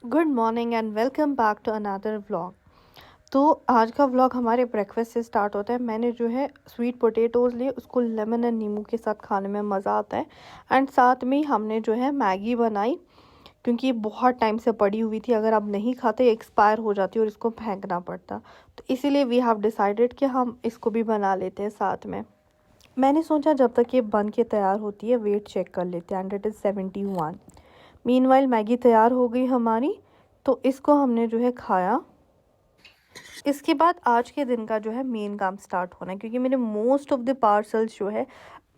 Good morning and welcome back to another vlog. तो आज का व्लॉग हमारे ब्रेकफास्ट से स्टार्ट होता है। मैंने जो है स्वीट पोटैटोज़ लिए, उसको लेमन एंड नींबू के साथ खाने में मज़ा आता है। एंड साथ में ही हमने जो है मैगी बनाई, क्योंकि ये बहुत टाइम से पड़ी हुई थी। अगर आप नहीं खाते एक्सपायर हो जाती और इसको फेंकना पड़ता, तो इसीलिए वी हैव डिसाइडेड कि हम इसको भी बना लेते हैं साथ में। मैंने सोचा जब तक ये बन के तैयार होती है वेट चेक कर लेते हैं, and it is 71। Meanwhile Maggi तैयार हो गई हमारी, तो इसको हमने जो है खाया। इसके बाद आज के दिन का जो है मेन काम स्टार्ट होना है, क्योंकि मेरे मोस्ट ऑफ द पार्सल्स जो है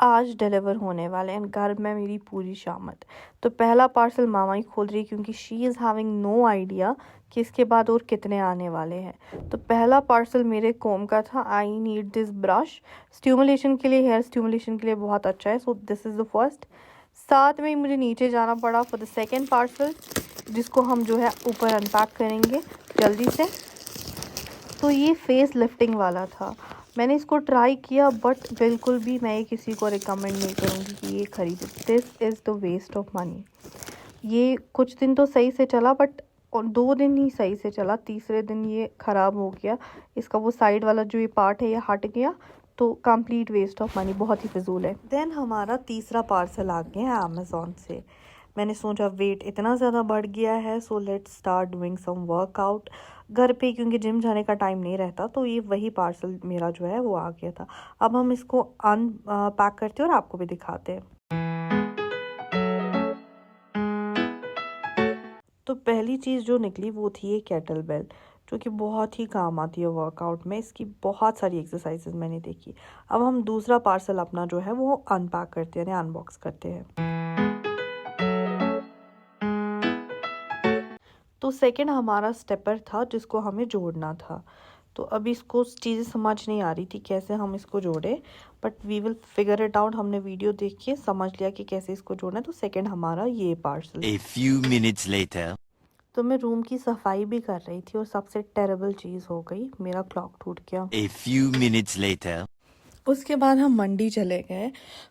आज डिलीवर होने वाले हैं घर में मेरी पूरी शामत। तो पहला पार्सल मामा ही खोल रही है, क्योंकि she is having no idea कि इसके बाद और कितने आने वाले हैं। तो पहला पार्सल मेरे कोम का था। I need this brush stimulation के लिए, हेयर स्टिमुलेशन के लिए बहुत अच्छा है। So this is the first. साथ में ही मुझे नीचे जाना पड़ा फॉर द सेकेंड पार्सल, जिसको हम जो है ऊपर अनपैक करेंगे जल्दी से। तो ये फेस लिफ्टिंग वाला था। मैंने इसको ट्राई किया, बट बिल्कुल भी मैं किसी को रिकमेंड नहीं करूँगी कि ये खरीदे। This is the waste of money. ये कुछ दिन तो सही से चला, बट 2 दिन ही सही से चला, तीसरे दिन ये ख़राब हो गया। इसका वो साइड वाला जो ये पार्ट है ये हट गया, तो कंप्लीट वेस्ट ऑफ मनी, बहुत ही फिजूल है। देन हमारा तीसरा पार्सल आ गया है अमेज़ोन से। मैंने सोचा वेट इतना ज़्यादा बढ़ गया है, so let's start doing some workout घर पे, क्योंकि जिम जाने का टाइम नहीं रहता। तो ये वही पार्सल मेरा जो है वो आ गया था। अब हम इसको अनपैक करते हैं और आपको भी दिखाते हैं। तो पहली चीज़ जो निकली वो थी ये केटल बेल, जो कि बहुत ही काम आती है वर्कआउट में। इसकी बहुत सारी एक्सरसाइजेज मैंने देखी। अब हम दूसरा पार्सल अपना जो है वो अनपैक करते हैं, यानी अनबॉक्स करते हैं। तो सेकंड हमारा स्टेपर था, जिसको हमें जोड़ना था। तो अभी इसको चीज़ें समझ नहीं आ रही थी कैसे हम इसको जोड़े, but we will figure it out. हमने वीडियो देख के समझ लिया कि कैसे इसको जोड़ना है। तो सेकंड हमारा ये parcel. A few minutes later. तो मैं रूम की सफाई भी कर रही थी और सबसे टेरेबल चीज़ हो गई, मेरा क्लॉक टूट गया। A few minutes later. उसके बाद हम मंडी चले गए,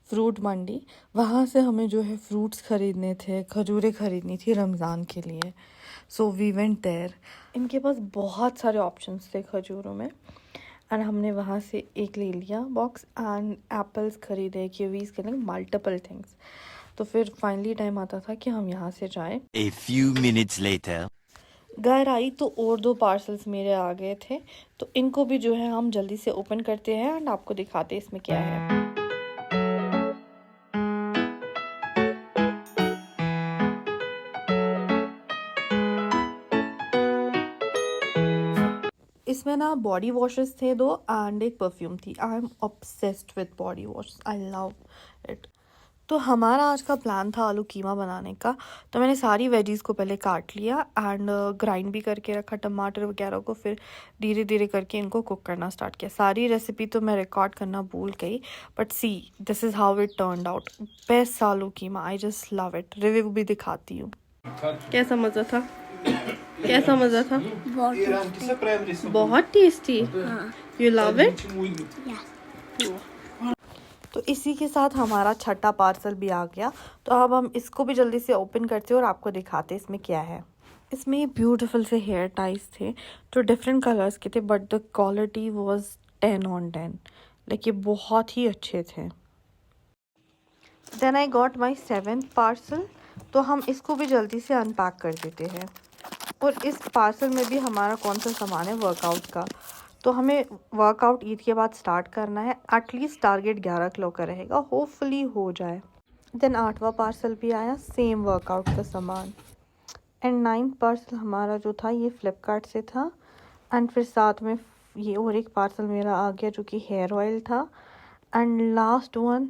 फ्रूट मंडी। वहाँ से हमें जो है फ्रूट्स ख़रीदने थे, खजूरें ख़रीदनी थी रमज़ान के लिए। So we went there. इनके पास बहुत सारे ऑप्शंस थे खजूरों में, एंड हमने वहाँ से एक ले लिया बॉक्स। एंड एप्पल्स ख़रीदे, कीवीज़ ख़रीदे, मल्टीपल थिंग्स। तो फिर फाइनली टाइम आता था कि हम यहाँ से जाएं। A few minutes later. घर आई तो और 2 पार्सल्स मेरे आ गए थे। तो इनको भी जो है हम जल्दी से ओपन करते हैं एंड आपको दिखाते हैं इसमें क्या है। इसमें ना बॉडी वॉशेस थे 2 एंड एक परफ्यूम थी। I am obsessed with body wash, I love it. तो हमारा आज का प्लान था आलू कीमा बनाने का। तो मैंने सारी वेजीज़ को पहले काट लिया एंड ग्राइंड भी करके रखा, टमाटर वगैरह को। फिर धीरे धीरे करके इनको कुक करना स्टार्ट किया। सारी रेसिपी तो मैं रिकॉर्ड करना भूल गई, but see this is how it turned out. Best aloo keema, I just love it. Review भी दिखाती हूँ। कैसा मज़ा था? कैसा मज़ा था? बहुत टेस्टी। You love it? तो इसी के साथ हमारा छठा पार्सल भी आ गया। तो अब हम इसको भी जल्दी से ओपन करते हैं और आपको दिखाते हैं इसमें क्या है। इसमें ब्यूटीफुल से हेयर टाइज थे जो डिफरेंट कलर्स के थे, but the quality was 10 on 10। Like ये बहुत ही अच्छे थे। Then I got my 7th parcel. तो हम इसको भी जल्दी से अनपैक कर देते हैं। और इस पार्सल में भी हमारा कौन सा सामान है, वर्कआउट का। तो हमें वर्कआउट ईद के बाद स्टार्ट करना है। एटलीस्ट टारगेट 11 किलो का रहेगा, होपफुली हो जाए। देन 8वां पार्सल भी आया, सेम वर्कआउट का सामान। एंड 9th पार्सल हमारा जो था ये फ्लिपकार्ट से था। एंड फिर साथ में ये और एक पार्सल मेरा आ गया जो कि हेयर ऑयल था। एंड लास्ट वन,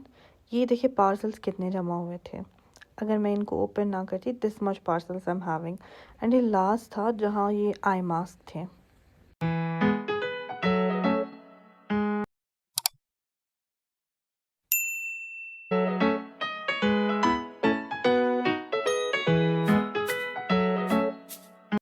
ये देखिए पार्सल्स कितने जमा हुए थे। अगर मैं इनको ओपन ना करती, this much parcels I am having. And ये लास्ट था जहाँ ये आई मास्क थे।